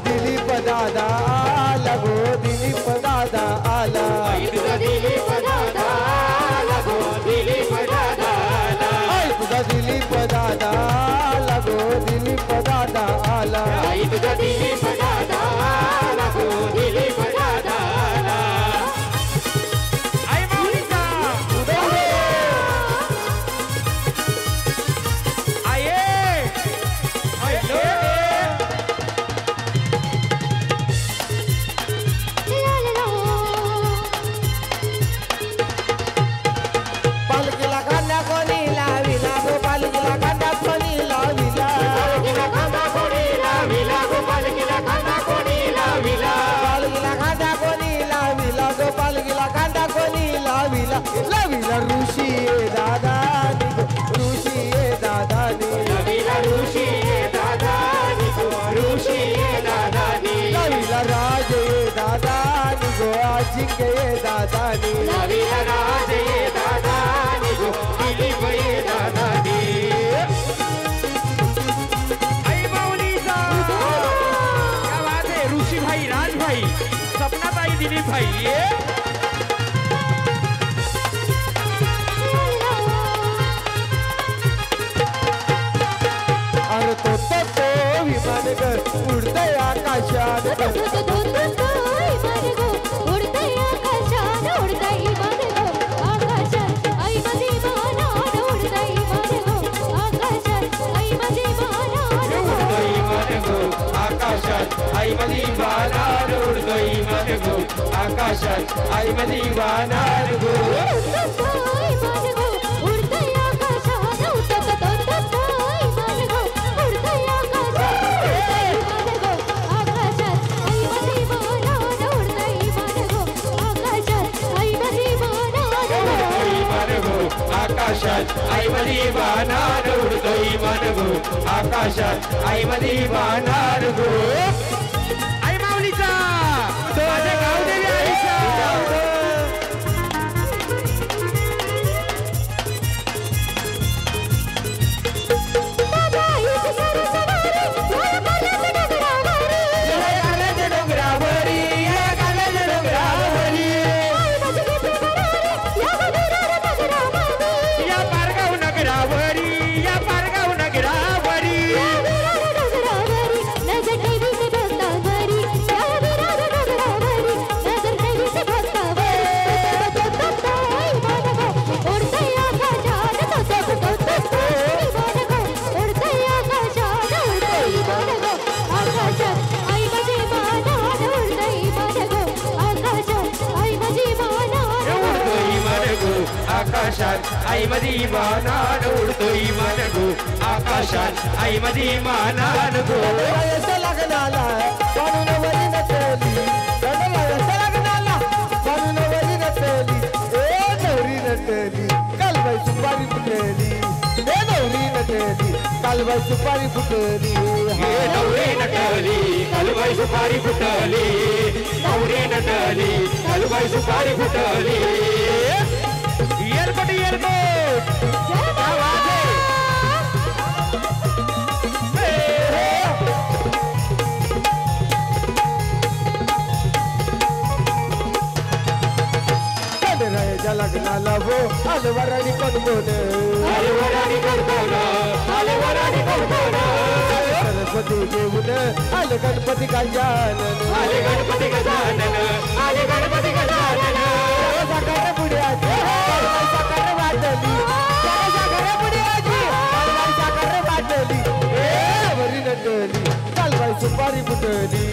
दिलीप दादा आला गो दिलीप दादा आला तुझा दिलीप दादा आला गो दिलीप दादा आला तुझा दिलीप दादा आला गो दिलीप दादा आला तुझा दिलीप दादा आला गो दिलीप दादा आला आई माऊलीचा आये पालखीला कांदा कोणी लाविला गो पालखीला कांदा कोणी लाविला पालखीला कांदा कोणी लाविला गो पालखीला कांदा कोणी लाविला पालखीला कांदा कोणी लाविला गो पालखीला कांदा कोणी लाविला लाविला ऋषी ये दादानी ऋषी ये दादानी लाविला ऋषी ये दादानी गो ऋषी ये दादानी लाविला राज ये दादानी गो अजिंक्य ये दादानी लाविला राज ये दादानी गो दिलीप ये दादानी आई माऊलीचा क्या बात है ऋषी भाई राज भाई सपना ताई दिलीप भाई अरे तो विमान घर उडतय आकाशात आई मधी वानार उडतोय मन गो आकाशात आई मधी वानार गो आकाशात आई मधी वानार उडतोय मन गो आकाशात आई मधी वानार गो आई माऊलीचा माझ्या गावदेवी आईचा आकाशात आई मधी वानार उडतोय मन गो आकाशात आई मधी वानार गो लग्नाला म्हणून वरी नटली लग्नाला म्हणून वरी नटली ए नवरी नटली कालबाई सुपारी फुटली ए नवरी नटली कालबाई सुपारी फुटली हे नवरी नटली कालबाई सुपारी फुटली नवरी नटली कालबाई सुपारी फुटली एयरपोर्ट एयरपोर्ट क्या बात है लग्नाला वो अलवराडी कोण बोल अलवराडी कोण बोल अलवराडी कोण बोल सरस्वती देऊन आले गणपती गजानन आले गणपती गजानन आले गणपती गजानन साखर पुढ्याची साखर वाटली साखर पुढ्याची साखर वाटली ए नवरी नटली कालबाई सुपारी फुटली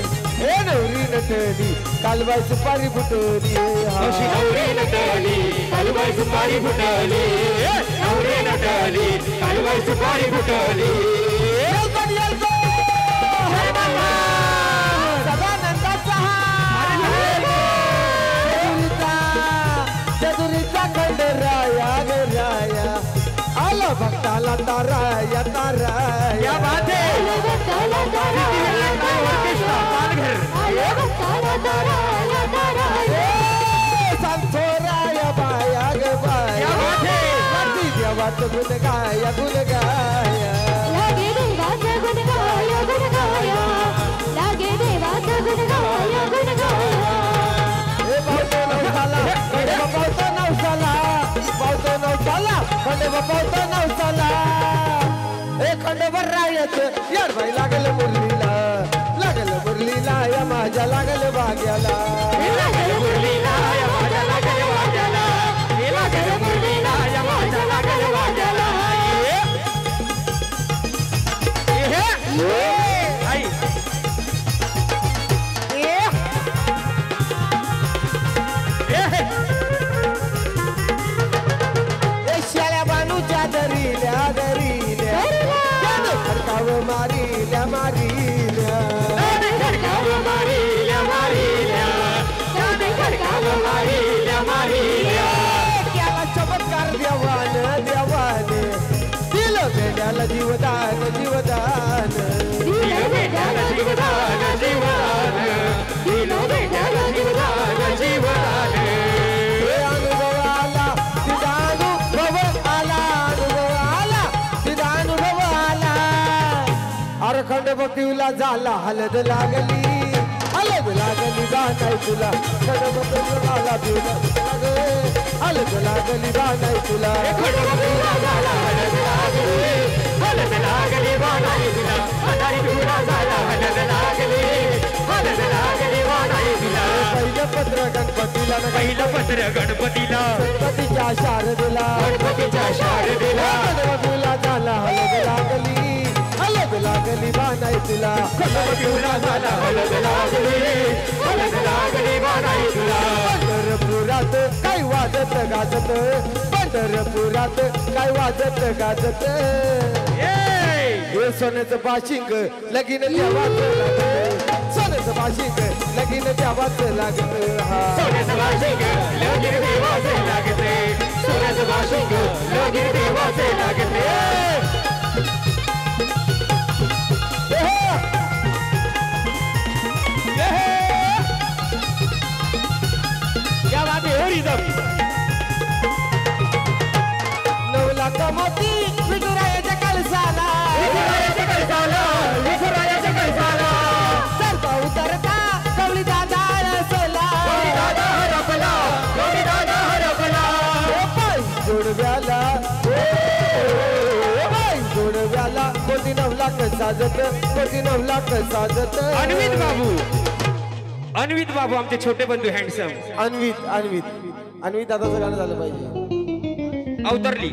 ए नवरी नटली कालबाई सुपारी फुटली अशी नवरी नटली कालबाई सुपारी फुटली नवरी नटली कालबाई सुपारी फुटली सदानंदाचा चतुरीचा खंडराया ग राया आला भक्ताला ताराया ताराया क्या बात है ऑर्केस्ट्रा पालघर संतोराया बाया ग बाया क्या बात है देवाच गुण गाया गुण गाया लागे देवाचा गुण गाया लागे देवा आले बापावतो नवसाला ए खंडोबर रायच याडबाई लागल मुरलीला या माझ्या लागल भाग्याला लागल मुरलीला या माझ्या लागल भाग्याला लागल मुरलीला या माझ्या लागल भाग्याला आई शाल्या बानूच्या दरील्या खडकाव मारिल्या त्याला चमत्कार देवाने दिलं भेटायला जीवदान अनुभव आला अनुभव आला अरखंड भक्तीला झाला हलद लागली बानाई तुला खंड भक्तीला पिवला हलद लागली बानाई तुला पहिलं पत्र गणपतीला पहिलं पत्र गणपतीला गणपतीच्या शारदेला तुला झाला हलद लागली बानाई तुला पंढरपुरात काय वाजत गाजत पंढरपुरात काय वाजत गाजत हे सोन्याचं बाशिंग लगीन देवाचं लागत सोन्याचं बाशिंग लगीन देवाचं लागत सोन्याचं बाशिंग लगीन देवाचं लागते सोन्याचं बाशिंग लगीन देवाचं लागते क्या बात है होरी सब 9 लाख मोती विठुरायाच्या कळसाला सरता उतरता कवळी दादा रसला जोडव्याला कोटी 9 लाख साजत अन्वित बाबू आमचे छोटे बंधू हँडसम अन्वित दादाचं गाणं झालं पाहिजे अवतरली